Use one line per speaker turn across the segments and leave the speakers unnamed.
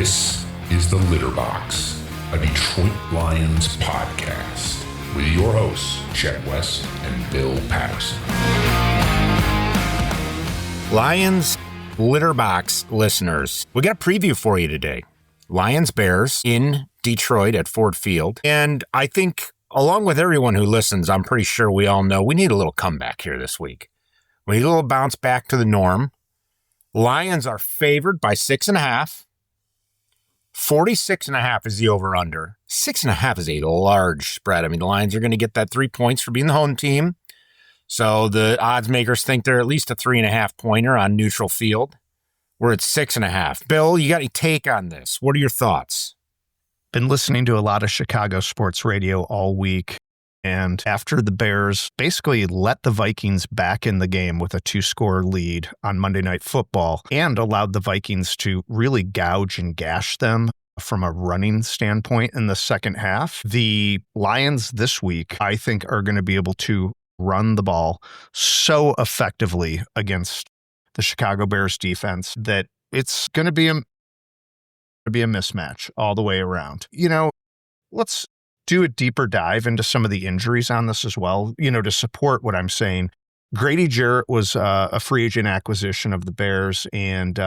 This is The Litter Box, a Detroit Lions podcast with your hosts, Chet West and Bill Patterson.
Lions Litter Box listeners, we got a preview for you today. Lions Bears in Detroit at Ford Field. And I think along with everyone who listens, I'm pretty sure we all know we need a little comeback here this week. We need a little bounce back to the norm. Lions are favored by 6.5. 46.5 is the over-under. 6.5 is a large spread. I mean, the Lions are going to get that 3 points for being the home team. So the odds makers think they're at least a 3.5 pointer on neutral field. We're at 6.5. Bill, you got any take on this? What are your thoughts?
Been listening to a lot of Chicago sports radio all week. And after the Bears basically let the Vikings back in the game with a 2-score lead on Monday Night Football and allowed the Vikings to really gouge and gash them from a running standpoint in the second half, the Lions this week, I think, are going to be able to run the ball so effectively against the Chicago Bears defense that it's going to be a mismatch all the way around. You know, let's do a deeper dive into some of the injuries on this as well, you know, to support what I'm saying. Grady Jarrett was a free agent acquisition of the Bears, and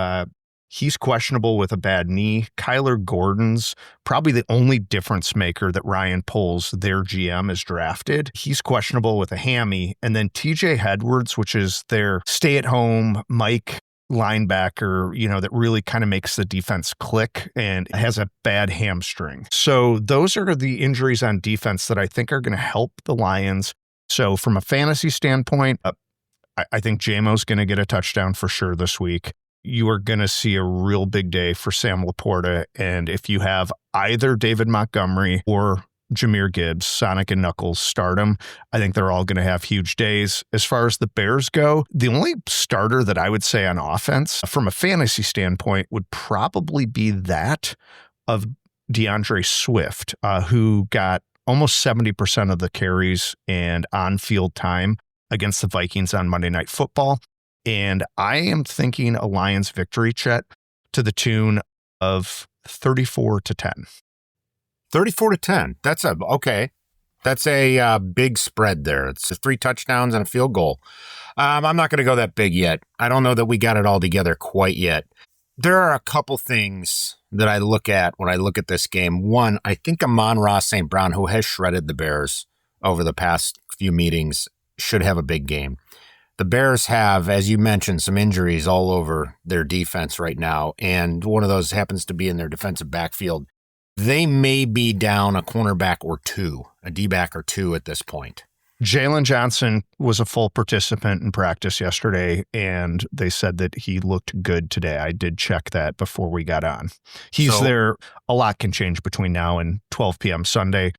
he's questionable with a bad knee. Kyler Gordon's probably the only difference maker that Ryan Poles, their GM, has drafted. He's questionable with a hammy. And then TJ Edwards, which is their stay-at-home Mike linebacker, you know, that really kind of makes the defense click and has a bad hamstring. So those are the injuries on defense that I think are going to help the Lions. So from a fantasy standpoint, I think Jamo's going to get a touchdown for sure this week. You are going to see a real big day for Sam Laporta. And if you have either David Montgomery or Jahmyr Gibbs, Sonic and Knuckles, start them. I think they're all going to have huge days. As far as the Bears go, the only starter that I would say on offense from a fantasy standpoint would probably be that of DeAndre Swift, who got almost 70% of the carries and on-field time against the Vikings on Monday Night Football. And I am thinking a Lions victory, Chet, to the tune of 34-10.
34-10. That's a big spread there. It's 3 touchdowns and a field goal. I'm not going to go that big yet. I don't know that we got it all together quite yet. There are a couple things that I look at when I look at this game. One, I think Amon-Ra St. Brown, who has shredded the Bears over the past few meetings, should have a big game. The Bears have, as you mentioned, some injuries all over their defense right now, and one of those happens to be in their defensive backfield. They may be down a cornerback or two, a D-back or two at this point.
Jalen Johnson was a full participant in practice yesterday, and they said that he looked good today. I did check that before we got on. He's there. A lot can change between now and 12 p.m. Sunday,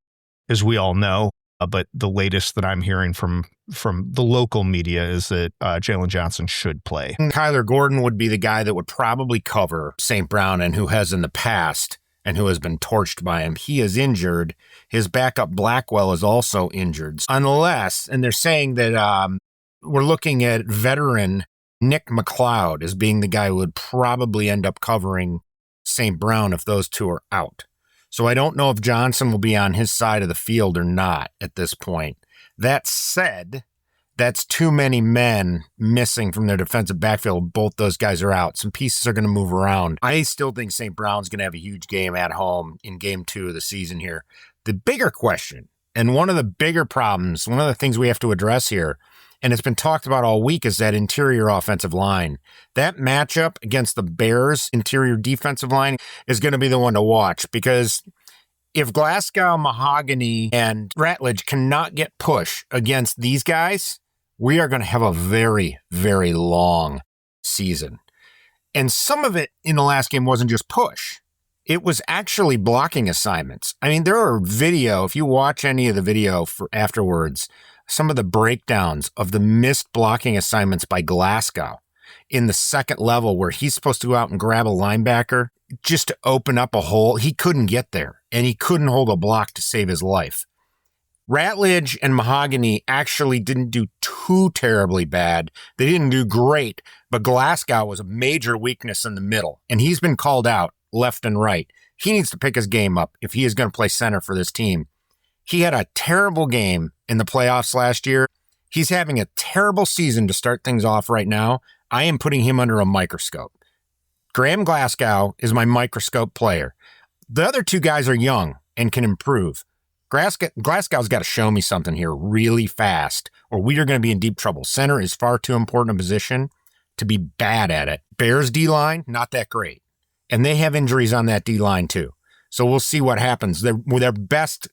as we all know. But the latest that I'm hearing from the local media is that Jalen Johnson should play.
Kyler Gordon would be the guy that would probably cover St. Brown, and who has in the past, and who has been torched by him. He is injured. His backup Blackwell is also injured. Unless, and they're saying that we're looking at veteran Nick McLeod as being the guy who would probably end up covering St. Brown if those two are out. So I don't know if Johnson will be on his side of the field or not at this point. That said, that's too many men missing from their defensive backfield. Both those guys are out. Some pieces are going to move around. I still think St. Brown's going to have a huge game at home in game 2 of the season here. The bigger question, and one of the bigger problems, one of the things we have to address here, and it's been talked about all week, is that interior offensive line. That matchup against the Bears' interior defensive line is going to be the one to watch, because if Glasgow, Mahogany, and Ratledge cannot get push against these guys, we are going to have a very, very long season. And some of it in the last game wasn't just push. It was actually blocking assignments. I mean, there are video, if you watch any of the video for afterwards, some of the breakdowns of the missed blocking assignments by Glasgow in the second level where he's supposed to go out and grab a linebacker just to open up a hole. He couldn't get there, and he couldn't hold a block to save his life. Ratledge and Mahogany actually didn't do too terribly bad. They didn't do great, but Glasgow was a major weakness in the middle, and he's been called out left and right. He needs to pick his game up if he is going to play center for this team. He had a terrible game in the playoffs last year. He's having a terrible season to start things off right now. I am putting him under a microscope. Graham Glasgow is my microscope player. The other two guys are young and can improve. Glasgow's got to show me something here really fast, or we are going to be in deep trouble. Center is far too important a position to be bad at it. Bears D-line, not that great. And they have injuries on that D-line too. So we'll see what happens. Their best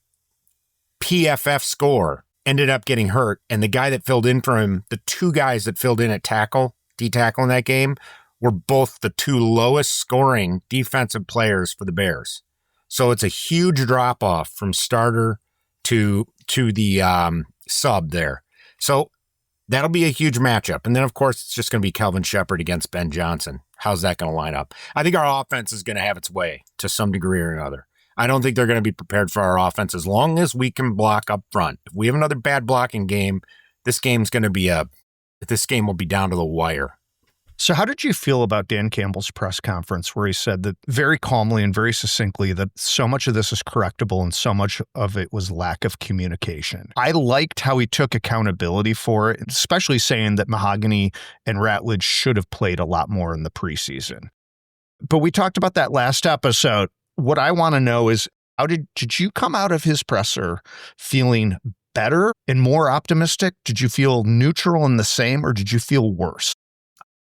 PFF score ended up getting hurt, and the guy that filled in for him, the two guys that filled in at D-tackle in that game, were both the two lowest scoring defensive players for the Bears. So it's a huge drop-off from starter to the sub there. So that'll be a huge matchup. And then, of course, it's just going to be Kelvin Shepherd against Ben Johnson. How's that going to line up? I think our offense is going to have its way to some degree or another. I don't think they're going to be prepared for our offense as long as we can block up front. If we have another bad blocking game, this game will be down to the wire.
So how did you feel about Dan Campbell's press conference where he said that very calmly and very succinctly that so much of this is correctable and so much of it was lack of communication? I liked how he took accountability for it, especially saying that Mahogany and Ratledge should have played a lot more in the preseason. But we talked about that last episode. What I want to know is, how did you come out of his presser feeling better and more optimistic? Did you feel neutral and the same, or did you feel worse?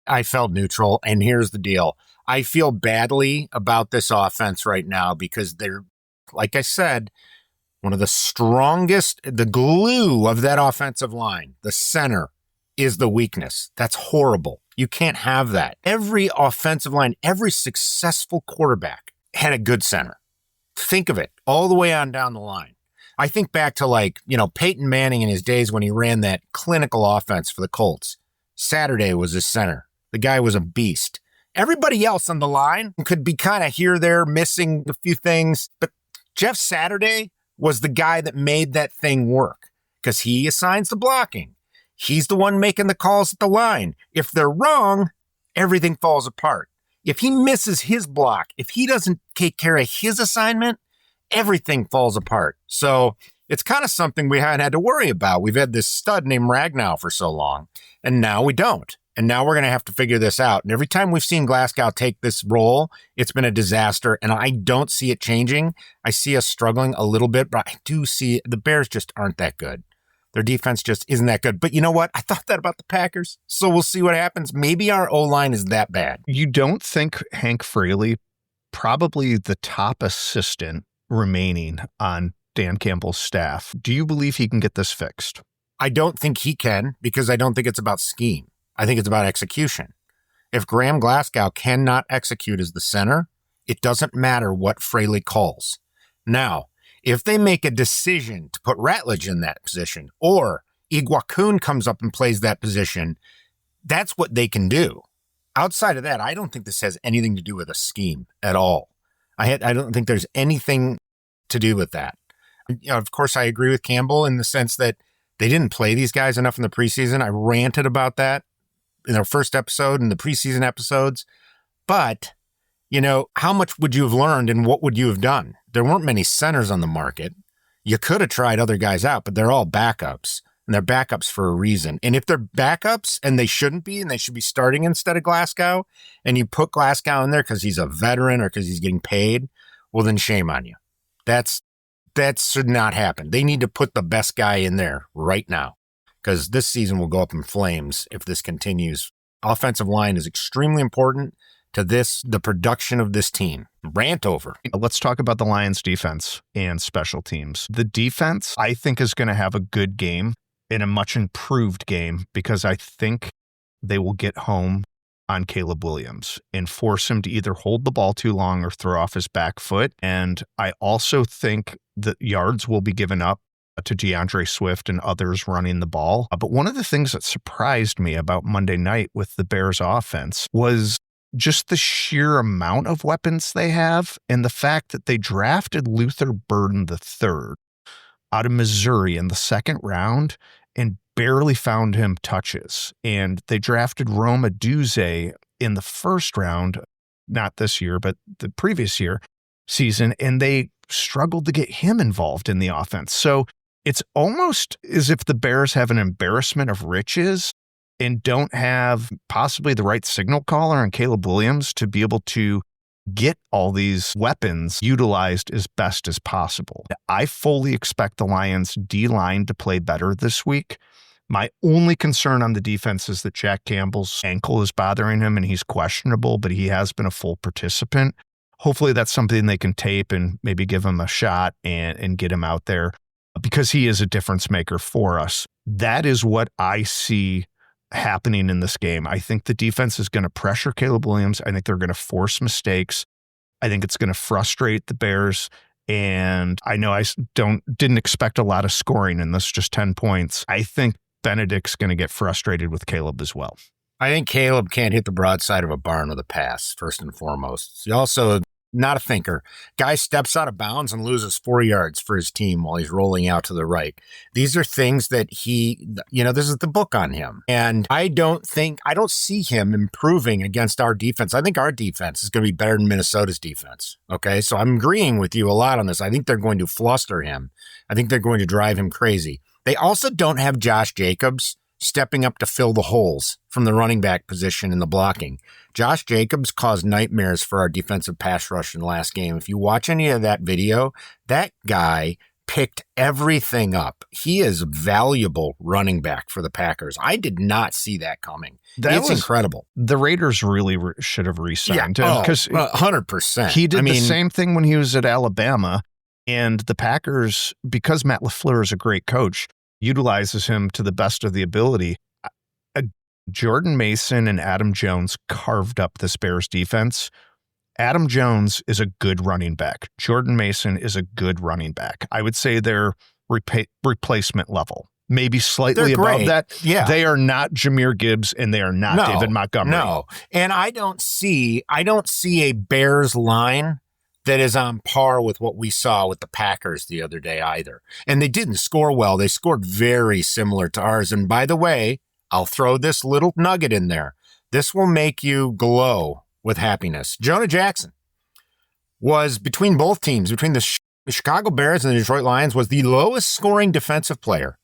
I felt neutral, and here's the deal. I feel badly about this offense right now because they're, like I said, one of the strongest, the glue of that offensive line, the center, is the weakness. That's horrible. You can't have that. Every offensive line, every successful quarterback had a good center. Think of it all the way on down the line. I think back to Peyton Manning in his days when he ran that clinical offense for the Colts. Saturday was his center. The guy was a beast. Everybody else on the line could be kind of here, there, missing a few things. But Jeff Saturday was the guy that made that thing work because he assigns the blocking. He's the one making the calls at the line. If they're wrong, everything falls apart. If he misses his block, if he doesn't take care of his assignment, everything falls apart. So it's kind of something we haven't had to worry about. We've had this stud named Ragnow for so long, and now we don't. And now we're going to have to figure this out. And every time we've seen Glasgow take this role, it's been a disaster. And I don't see it changing. I see us struggling a little bit, but I do see the Bears just aren't that good. Their defense just isn't that good. But you know what? I thought that about the Packers. So we'll see what happens. Maybe our O-line is that bad.
You don't think Hank Fraley, probably the top assistant remaining on Dan Campbell's staff, do you believe he can get this fixed?
I don't think he can, because I don't think it's about scheme. I think it's about execution. If Graham Glasgow cannot execute as the center, it doesn't matter what Fraley calls. Now, if they make a decision to put Ratledge in that position, or Iguakun comes up and plays that position, that's what they can do. Outside of that, I don't think this has anything to do with a scheme at all. I don't think there's anything to do with that. Of course, I agree with Campbell in the sense that they didn't play these guys enough in the preseason. I ranted about that in our first episode and the preseason episodes. But, how much would you have learned and what would you have done? There weren't many centers on the market. You could have tried other guys out, but they're all backups, and they're backups for a reason. And if they're backups and they shouldn't be, and they should be starting instead of Glasgow, and you put Glasgow in there because he's a veteran or because he's getting paid, well, then shame on you. That should not happen. They need to put the best guy in there right now, because this season will go up in flames if this continues. Offensive line is extremely important to the production of this team. Rant over.
Let's talk about the Lions defense and special teams. The defense, I think, is going to have a good game and a much improved game, because I think they will get home on Caleb Williams and force him to either hold the ball too long or throw off his back foot. And I also think that yards will be given up to DeAndre Swift and others running the ball. But one of the things that surprised me about Monday night with the Bears offense was just the sheer amount of weapons they have, and the fact that they drafted Luther Burden III out of Missouri in the second round and barely found him touches. And they drafted Rome Odunze in the first round not this year, but the previous season, and they struggled to get him involved in the offense. So it's almost as if the Bears have an embarrassment of riches and don't have possibly the right signal caller and Caleb Williams to be able to get all these weapons utilized as best as possible. I fully expect the Lions D-line to play better this week. My only concern on the defense is that Jack Campbell's ankle is bothering him and he's questionable, but he has been a full participant. Hopefully that's something they can tape and maybe give him a shot and get him out there because he is a difference maker for us. That is what I see happening in this game. I think the defense is going to pressure Caleb Williams. I think they're going to force mistakes. I think it's going to frustrate the Bears. And I know I didn't expect a lot of scoring in this, just 10 points. I think Benedict's going to get frustrated with Caleb as well.
I think Caleb can't hit the broadside of a barn with a pass, first and foremost. He also not a thinker. Guy steps out of bounds and loses 4 yards for his team while he's rolling out to the right. These are things that this is the book on him. And I don't see him improving against our defense. I think our defense is going to be better than Minnesota's defense. Okay. So I'm agreeing with you a lot on this. I think they're going to fluster him. I think they're going to drive him crazy. They also don't have Josh Jacobs stepping up to fill the holes from the running back position in the blocking. Josh Jacobs caused nightmares for our defensive pass rush in the last game. If you watch any of that video, that guy picked everything up. He is a valuable running back for the Packers. I did not see that coming. It's incredible.
The Raiders really should have re-signed him because
100%.
He did the same thing when he was at Alabama, and the Packers, because Matt LaFleur is a great coach, utilizes him to the best of the ability. Jordan Mason and Adam Jones carved up this Bears defense. Adam Jones is a good running back. Jordan Mason is a good running back. I would say they're replacement level, maybe slightly above that.
Yeah.
They are not Jahmyr Gibbs and they are not David Montgomery.
No. And I don't see a Bears line that is on par with what we saw with the Packers the other day either. And they didn't score well. They scored very similar to ours. And by the way, I'll throw this little nugget in there. This will make you glow with happiness. Jonah Jackson was between both teams, between the Chicago Bears and the Detroit Lions, was the lowest scoring defensive player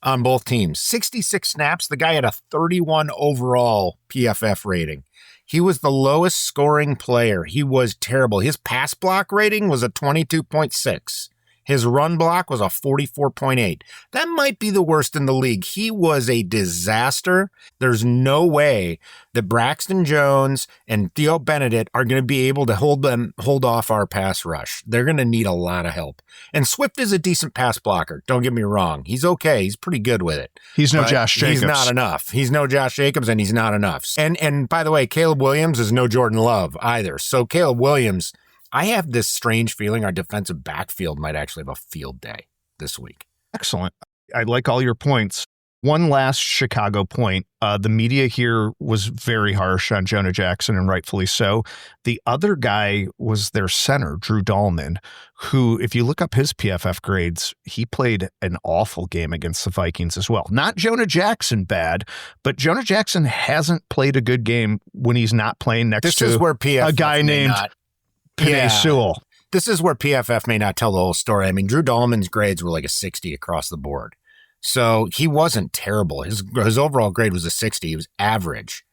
on both teams. 66 snaps. The guy had a 31 overall PFF rating. He was the lowest scoring player. He was terrible. His pass block rating was a 22.6. His run block was a 44.8. That might be the worst in the league. He was a disaster. There's no way that Braxton Jones and Theo Benedict are going to be able to hold off our pass rush. They're going to need a lot of help. And Swift is a decent pass blocker. Don't get me wrong. He's okay. He's pretty good with it.
He's no Josh Jacobs.
He's not enough. He's no Josh Jacobs, and he's not enough. And by the way, Caleb Williams is no Jordan Love either. So Caleb Williams, I have this strange feeling our defensive backfield might actually have a field day this week.
Excellent. I like all your points. One last Chicago point. The media here was very harsh on Jonah Jackson, and rightfully so. The other guy was their center, Drew Dahlman, who, if you look up his PFF grades, he played an awful game against the Vikings as well. Not Jonah Jackson bad, but Jonah Jackson hasn't played a good game when he's not playing next to a guy named Penei Sewell.
This is where PFF may not tell the whole story. I mean, Drew Dahlman's grades were like a 60 across the board. So he wasn't terrible. His overall grade was a 60. He was average.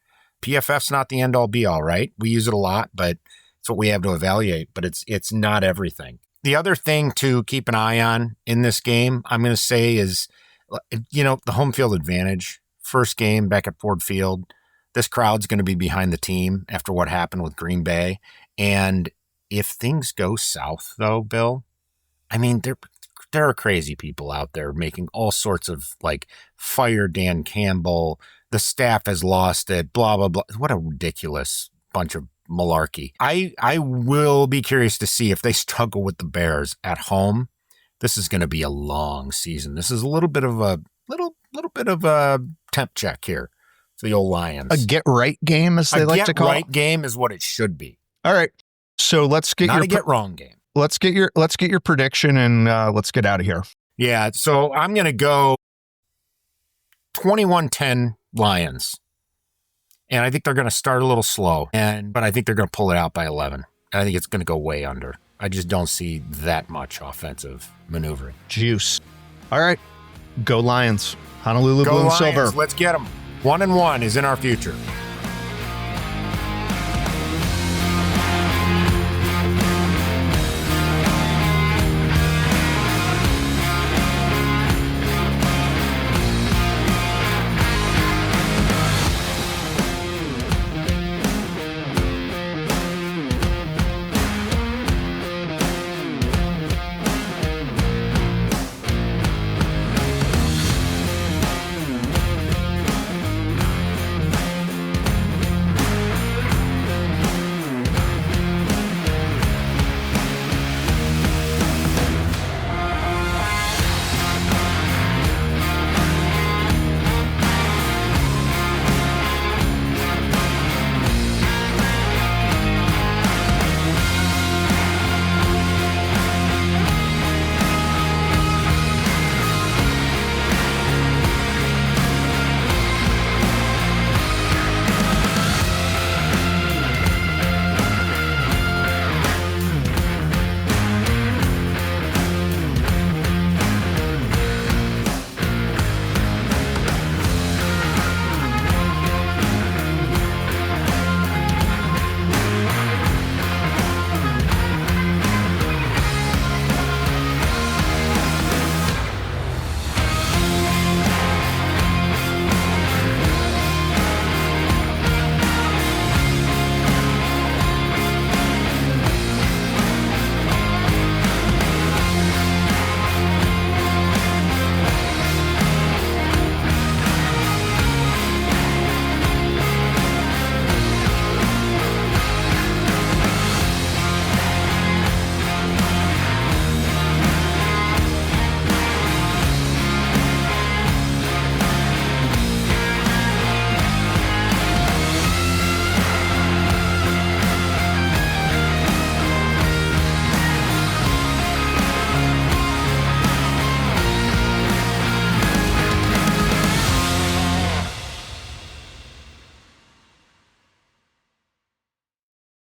PFF's not the end-all be-all, right? We use it a lot, but it's what we have to evaluate. But it's not everything. The other thing to keep an eye on in this game, I'm going to say, is, the home field advantage. First game back at Ford Field. This crowd's going to be behind the team after what happened with Green Bay. And if things go south, though, Bill, I mean, there are crazy people out there making all sorts of, fire Dan Campbell. The staff has lost it, blah, blah, blah. What a ridiculous bunch of malarkey. I will be curious to see if they struggle with the Bears at home. This is going to be a long season. This is a little bit of a temp check here for the old Lions.
A get-right game, as they like to call it?
A get-right game is what it should be.
All right. So let's get
Not a get-wrong game.
Let's get your prediction and let's get out of here.
Yeah, so I'm going to go 21-10 Lions. And I think they're going to start a little slow, but I think they're going to pull it out by 11. I think it's going to go way under. I just don't see that much offensive maneuvering.
Juice. All right. Go Lions. Honolulu
Go
Blue and
Lions.
Silver.
Let's get them. 1-1 is in our future.